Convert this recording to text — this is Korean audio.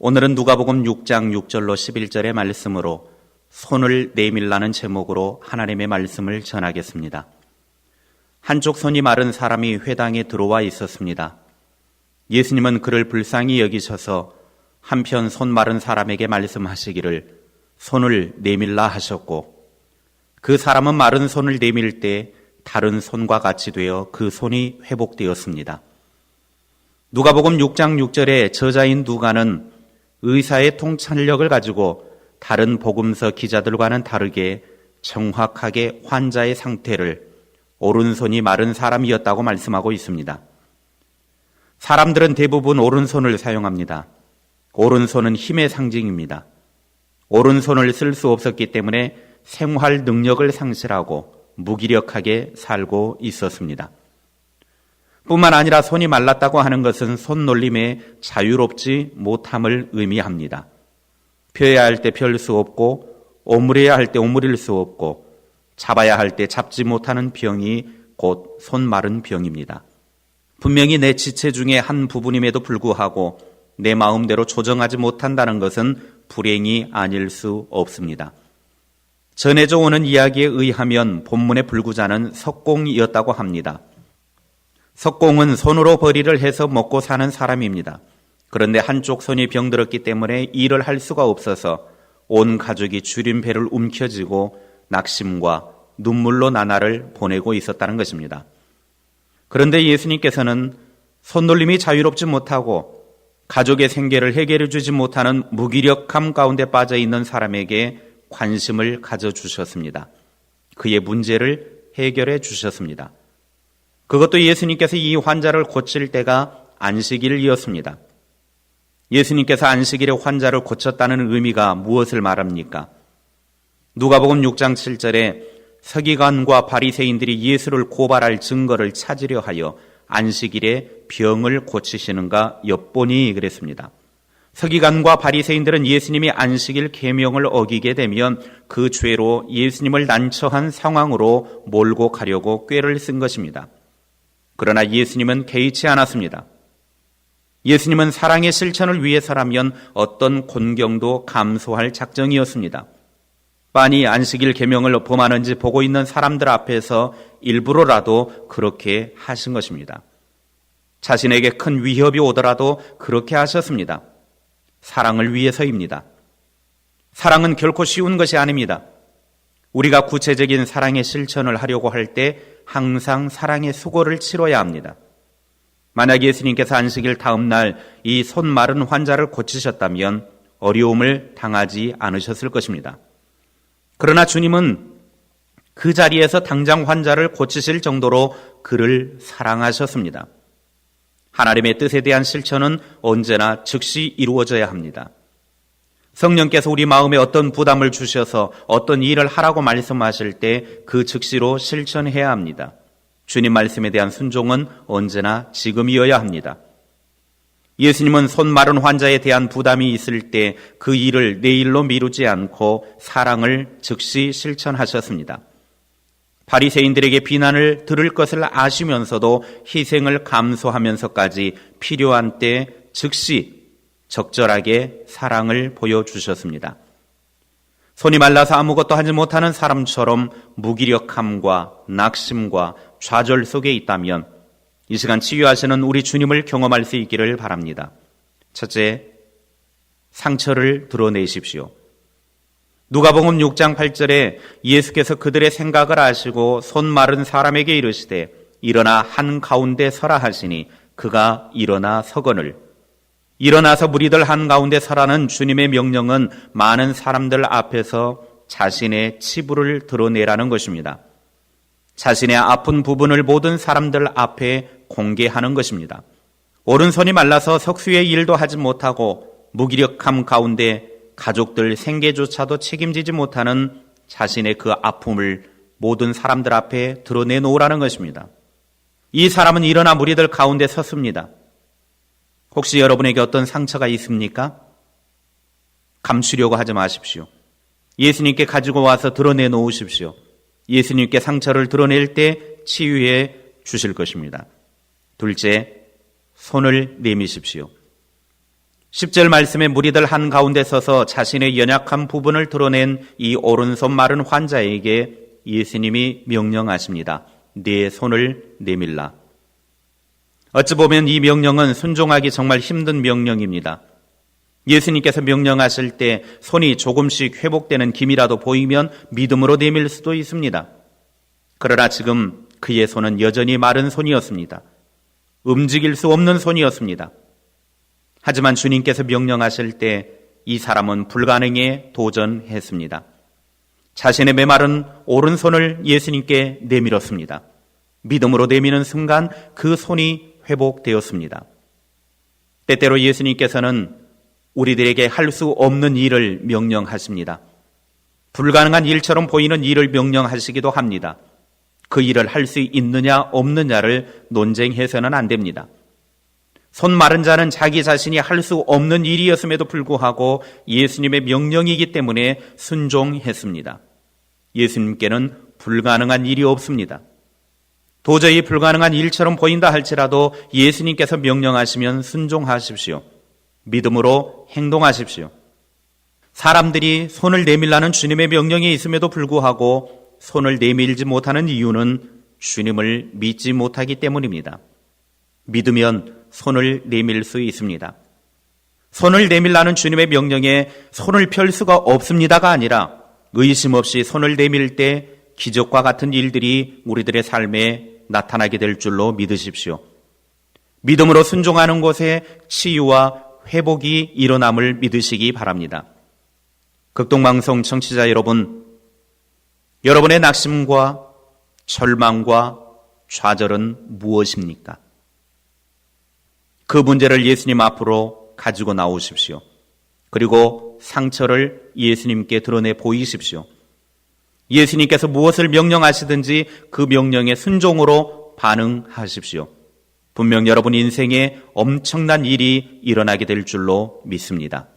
오늘은 누가복음 6장 6절로 11절의 말씀으로 손을 내밀라는 제목으로 하나님의 말씀을 전하겠습니다. 한쪽 손이 마른 사람이 회당에 들어와 있었습니다. 예수님은 그를 불쌍히 여기셔서 한편 손 마른 사람에게 말씀하시기를 손을 내밀라 하셨고, 그 사람은 마른 손을 내밀 때 다른 손과 같이 되어 그 손이 회복되었습니다. 누가복음 6장 6절의 저자인 누가는 의사의 통찰력을 가지고 다른 복음서 기자들과는 다르게 정확하게 환자의 상태를 오른손이 마른 사람이었다고 말씀하고 있습니다. 사람들은 대부분 오른손을 사용합니다. 오른손은 힘의 상징입니다. 오른손을 쓸 수 없었기 때문에 생활 능력을 상실하고 무기력하게 살고 있었습니다. 뿐만 아니라 손이 말랐다고 하는 것은 손놀림에 자유롭지 못함을 의미합니다. 펴야 할 때 펼 수 없고 오므려야 할 때 오므릴 수 없고 잡아야 할 때 잡지 못하는 병이 곧 손 마른 병입니다. 분명히 내 지체 중에 한 부분임에도 불구하고 내 마음대로 조정하지 못한다는 것은 불행이 아닐 수 없습니다. 전해져 오는 이야기에 의하면 본문의 불구자는 석공이었다고 합니다. 석공은 손으로 벌이를 해서 먹고 사는 사람입니다. 그런데 한쪽 손이 병들었기 때문에 일을 할 수가 없어서 온 가족이 줄임배를 움켜쥐고 낙심과 눈물로 나날을 보내고 있었다는 것입니다. 그런데 예수님께서는 손놀림이 자유롭지 못하고 가족의 생계를 해결해 주지 못하는 무기력함 가운데 빠져 있는 사람에게 관심을 가져주셨습니다. 그의 문제를 해결해 주셨습니다. 그것도 예수님께서 이 환자를 고칠 때가 안식일이었습니다. 예수님께서 안식일에 환자를 고쳤다는 의미가 무엇을 말합니까? 누가복음 6장 7절에 서기관과 바리새인들이 예수를 고발할 증거를 찾으려 하여 안식일에 병을 고치시는가 엿보니 그랬습니다. 서기관과 바리새인들은 예수님이 안식일 계명을 어기게 되면 그 죄로 예수님을 난처한 상황으로 몰고 가려고 꾀를 쓴 것입니다. 그러나 예수님은 개의치 않았습니다. 예수님은 사랑의 실천을 위해서라면 어떤 곤경도 감수할 작정이었습니다. 빤히 안식일 계명을 범하는지 보고 있는 사람들 앞에서 일부러라도 그렇게 하신 것입니다. 자신에게 큰 위협이 오더라도 그렇게 하셨습니다. 사랑을 위해서입니다. 사랑은 결코 쉬운 것이 아닙니다. 우리가 구체적인 사랑의 실천을 하려고 할 때 항상 사랑의 수고를 치러야 합니다. 만약 예수님께서 안식일 다음 날 이 손 마른 환자를 고치셨다면 어려움을 당하지 않으셨을 것입니다. 그러나 주님은 그 자리에서 당장 환자를 고치실 정도로 그를 사랑하셨습니다. 하나님의 뜻에 대한 실천은 언제나 즉시 이루어져야 합니다. 성령께서 우리 마음에 어떤 부담을 주셔서 어떤 일을 하라고 말씀하실 때 그 즉시로 실천해야 합니다. 주님 말씀에 대한 순종은 언제나 지금이어야 합니다. 예수님은 손 마른 환자에 대한 부담이 있을 때 그 일을 내일로 미루지 않고 사랑을 즉시 실천하셨습니다. 바리새인들에게 비난을 들을 것을 아시면서도 희생을 감수하면서까지 필요한 때 즉시 적절하게 사랑을 보여주셨습니다. 손이 말라서 아무것도 하지 못하는 사람처럼 무기력함과 낙심과 좌절 속에 있다면 이 시간 치유하시는 우리 주님을 경험할 수 있기를 바랍니다. 첫째, 상처를 드러내십시오. 누가복음 6장 8절에 예수께서 그들의 생각을 아시고 손 마른 사람에게 이르시되 일어나 한가운데 서라 하시니 그가 일어나 서거늘. 일어나서 무리들 한가운데 서라는 주님의 명령은 많은 사람들 앞에서 자신의 치부를 드러내라는 것입니다. 자신의 아픈 부분을 모든 사람들 앞에 공개하는 것입니다. 오른손이 말라서 석수의 일도 하지 못하고 무기력함 가운데 가족들 생계조차도 책임지지 못하는 자신의 그 아픔을 모든 사람들 앞에 드러내놓으라는 것입니다. 이 사람은 일어나 무리들 가운데 섰습니다. 혹시 여러분에게 어떤 상처가 있습니까? 감추려고 하지 마십시오. 예수님께 가지고 와서 드러내놓으십시오. 예수님께 상처를 드러낼 때 치유해 주실 것입니다. 둘째, 손을 내미십시오. 10절 말씀에 무리들 한가운데 서서 자신의 연약한 부분을 드러낸 이 오른손 마른 환자에게 예수님이 명령하십니다. 네 손을 내밀라. 어찌 보면 이 명령은 순종하기 정말 힘든 명령입니다. 예수님께서 명령하실 때 손이 조금씩 회복되는 기미라도 보이면 믿음으로 내밀 수도 있습니다. 그러나 지금 그의 손은 여전히 마른 손이었습니다. 움직일 수 없는 손이었습니다. 하지만 주님께서 명령하실 때 이 사람은 불가능에 도전했습니다. 자신의 메마른 오른손을 예수님께 내밀었습니다. 믿음으로 내미는 순간 그 손이 회복되었습니다. 때때로 예수님께서는 우리들에게 할 수 없는 일을 명령하십니다. 불가능한 일처럼 보이는 일을 명령하시기도 합니다. 그 일을 할 수 있느냐 없느냐를 논쟁해서는 안 됩니다. 손 마른 자는 자기 자신이 할 수 없는 일이었음에도 불구하고 예수님의 명령이기 때문에 순종했습니다. 예수님께는 불가능한 일이 없습니다. 도저히 불가능한 일처럼 보인다 할지라도 예수님께서 명령하시면 순종하십시오. 믿음으로 행동하십시오. 사람들이 손을 내밀라는 주님의 명령이 있음에도 불구하고 손을 내밀지 못하는 이유는 주님을 믿지 못하기 때문입니다. 믿으면 손을 내밀 수 있습니다. 손을 내밀라는 주님의 명령에 손을 펼 수가 없습니다가 아니라 의심 없이 손을 내밀 때 기적과 같은 일들이 우리들의 삶에 나타나게 될 줄로 믿으십시오. 믿음으로 순종하는 곳에 치유와 회복이 일어남을 믿으시기 바랍니다. 극동방송 청취자 여러분, 여러분의 낙심과 절망과 좌절은 무엇입니까? 그 문제를 예수님 앞으로 가지고 나오십시오. 그리고 상처를 예수님께 드러내 보이십시오. 예수님께서 무엇을 명령하시든지 그 명령에 순종으로 반응하십시오. 분명 여러분 인생에 엄청난 일이 일어나게 될 줄로 믿습니다.